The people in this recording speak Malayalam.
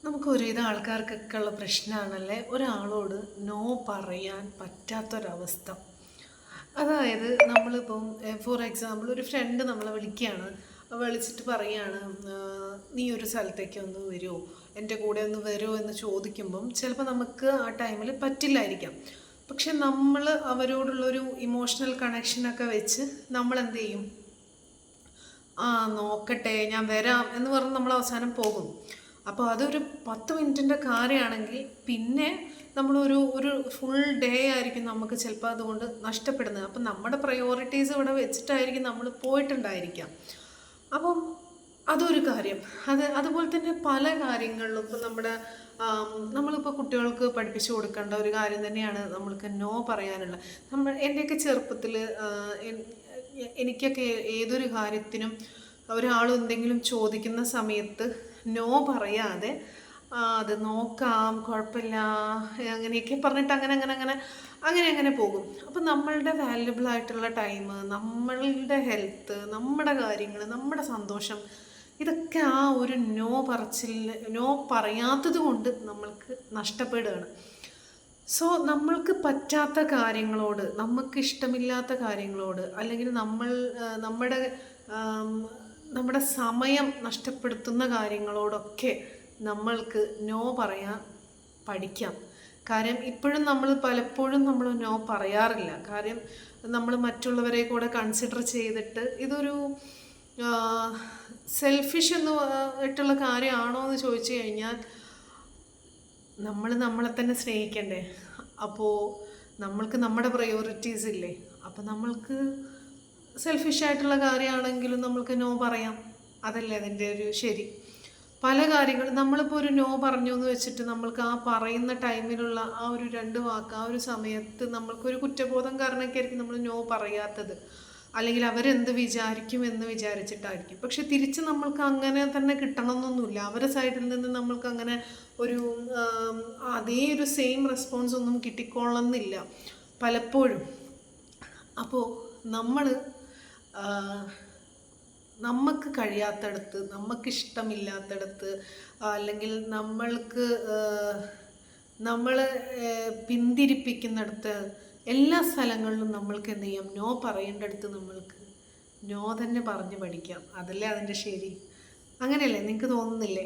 നമുക്ക് ഒരുവിധം ആൾക്കാർക്കൊക്കെ ഉള്ള പ്രശ്നമാണല്ലേ ഒരാളോട് നോ പറയാൻ പറ്റാത്തൊരവസ്ഥ. അതായത് നമ്മളിപ്പം ഫോർ എക്സാമ്പിൾ ഒരു ഫ്രണ്ട് നമ്മളെ വിളിക്കുകയാണ്. വിളിച്ചിട്ട് പറയുകയാണ്, നീ ഒരു സ്ഥലത്തേക്ക് ഒന്ന് വരുമോ, എൻ്റെ കൂടെ ഒന്ന് വരുമോ എന്ന് ചോദിക്കുമ്പം ചിലപ്പോൾ നമുക്ക് ആ ടൈമിൽ പറ്റില്ലായിരിക്കാം. പക്ഷെ നമ്മൾ അവരോടുള്ളൊരു ഇമോഷണൽ കണക്ഷനൊക്കെ വെച്ച് നമ്മൾ എന്ത് ചെയ്യും? ആ നോക്കട്ടെ, ഞാൻ വരാം എന്ന് പറഞ്ഞ് നമ്മൾ അവസാനം പോകും. അപ്പോൾ അതൊരു 10 മിനിറ്റിൻ്റെ കാര്യമാണെങ്കിൽ പിന്നെ നമ്മളൊരു ഒരു ഫുൾ ഡേ ആയിരിക്കും നമുക്ക് ചിലപ്പോൾ അതുകൊണ്ട് നഷ്ടപ്പെടുന്നത്. അപ്പം നമ്മുടെ പ്രയോറിറ്റീസ് ഇവിടെ വെച്ചിട്ടായിരിക്കും നമ്മൾ പോയിട്ടുണ്ടായിരിക്കാം. അപ്പം അതൊരു കാര്യം. അതുപോലെ തന്നെ പല കാര്യങ്ങളിലും ഇപ്പം നമ്മളിപ്പോൾ കുട്ടികൾക്ക് പഠിപ്പിച്ചു കൊടുക്കേണ്ട ഒരു കാര്യം തന്നെയാണ് നമ്മൾക്ക് നോ പറയാനുള്ള. എൻ്റെയൊക്കെ ചെറുപ്പത്തിൽ എനിക്കൊക്കെ ഏതൊരു കാര്യത്തിനും ഒരാൾ എന്തെങ്കിലും ചോദിക്കുന്ന സമയത്ത് നോ പറയാതെ അത് നോക്കാം, കുഴപ്പമില്ല, അങ്ങനെയൊക്കെ പറഞ്ഞിട്ട് അങ്ങനെ പോകും. അപ്പം നമ്മളുടെ വാല്യുബിൾ ആയിട്ടുള്ള ടൈം, നമ്മളുടെ ഹെൽത്ത്, നമ്മുടെ കാര്യങ്ങൾ, നമ്മുടെ സന്തോഷം, ഇതൊക്കെ ആ ഒരു നോ പറയാത്തത് കൊണ്ട് നമ്മൾക്ക് നഷ്ടപ്പെടുകയാണ്. സോ നമ്മൾക്ക് പറ്റാത്ത കാര്യങ്ങളോട്, നമുക്ക് ഇഷ്ടമില്ലാത്ത കാര്യങ്ങളോട്, അല്ലെങ്കിൽ നമ്മുടെ സമയം നഷ്ടപ്പെടുത്തുന്ന കാര്യങ്ങളോടൊക്കെ നമ്മൾക്ക് നോ പറയാൻ പഠിക്കാം. കാര്യം ഇപ്പോഴും പലപ്പോഴും നമ്മൾ നോ പറയാറില്ല. കാര്യം നമ്മൾ മറ്റുള്ളവരെ കൂടെ കൺസിഡർ ചെയ്തിട്ട് ഇതൊരു സെൽഫിഷ് ആയിട്ടുള്ള കാര്യമാണോ എന്ന് ചോദിച്ചു കഴിഞ്ഞാൽ നമ്മളെ തന്നെ സ്നേഹിക്കണ്ടേ? അപ്പോൾ നമ്മൾക്ക് നമ്മുടെ പ്രയോറിറ്റീസ് ഇല്ലേ? അപ്പോൾ നമ്മൾക്ക് സെൽഫിഷായിട്ടുള്ള കാര്യമാണെങ്കിലും നമ്മൾക്ക് നോ പറയാം. അതല്ലേ അതിൻ്റെ ഒരു ശരി. പല കാര്യങ്ങളും നമ്മളിപ്പോൾ ഒരു നോ പറഞ്ഞു എന്ന് വെച്ചിട്ട് നമ്മൾക്ക് ആ പറയുന്ന ടൈമിലുള്ള ആ ഒരു 2 വാക്ക്, ആ ഒരു സമയത്ത് നമ്മൾക്കൊരു കുറ്റബോധം കാരണമൊക്കെ ആയിരിക്കും നമ്മൾ നോ പറയാത്തത്. അല്ലെങ്കിൽ അവരെന്ത് വിചാരിക്കും എന്ന് വിചാരിച്ചിട്ടായിരിക്കും. പക്ഷെ തിരിച്ച് നമ്മൾക്ക് അങ്ങനെ തന്നെ കിട്ടണമെന്നൊന്നുമില്ല. അവരുടെ സൈഡിൽ നിന്ന് നമ്മൾക്ക് അങ്ങനെ ഒരു അതേ ഒരു സെയിം റെസ്പോൺസ് ഒന്നും കിട്ടിക്കൊള്ളുന്നില്ല പലപ്പോഴും. അപ്പോൾ നമുക്ക് കഴിയാത്തടത്ത്, നമുക്കിഷ്ടമില്ലാത്തടത്ത്, അല്ലെങ്കിൽ നമ്മളെ പിന്തിരിപ്പിക്കുന്നിടത്ത്, എല്ലാ സ്ഥലങ്ങളിലും നമ്മൾക്ക് എന്ത് ചെയ്യാം? നോ പറയേണ്ടടുത്ത് നമ്മൾക്ക് നോ തന്നെ പറഞ്ഞ് പഠിക്കാം. അതല്ലേ അതിൻ്റെ ശരി. അങ്ങനെയല്ലേ നിങ്ങൾക്ക് തോന്നുന്നില്ലേ?